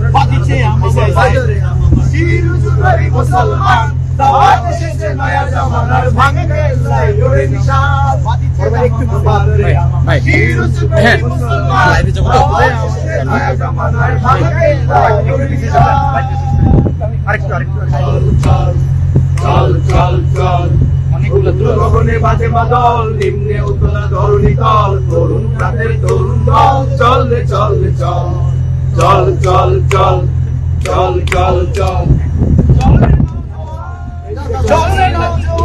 বাঁধিছে আমাদের বাজারে চিরজুড়াই মুসলমান দাওয়াত এসেছে নয়া জামানার ভাঙে গেছে ওরে নিশান বাঁধিছে একটু বাজারে চিরজুড়াই মুসলমান দাওয়াত এসেছে নয়া জামানার ভাঙে গেছে ওরে নিশান আরেকটু চল চল চল চল অনেকগুলো গগনে বাজে বাদল নিম্নে উতলা ধরণী তল তরুণ প্রাতের তরুণ দল চল রে চল রে চল চল চল চল চল চল চল চল রে নওজোয়ান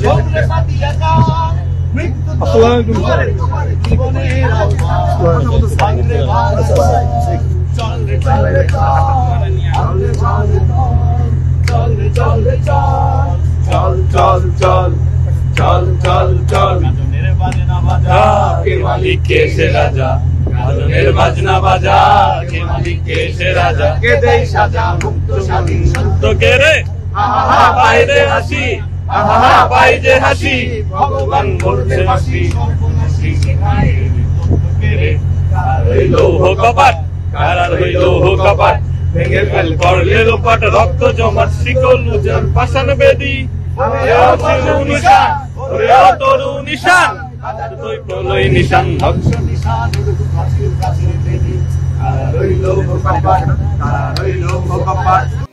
চল রে সাথিয়া গান মৃত্যু জীবনের চল রে চল রে চল রে চল রে চল চল চল চল চল চল গাজনের বাজনা বাজা কে মালিক কে সে রাজা গাজনের বাজনা বাজা কে মালিক কে সে রাজা কে দেই সাজা মুক্ত স্বাধীন সত্য কে রে আহা পাই রে হাসি আহা পাই যে হাসি ভগবান বলতে হাসি সর্বনাশী শিখায় কে রে কার হইল কপাট কার হইল কপাট ভেঙে ফেল করলে লোপাট রক্ত জমাট শিকল উজার পাষাণ বেদি তরু নিশান প্রলয় নিশান ধ্বংস নিশান রইল কপাট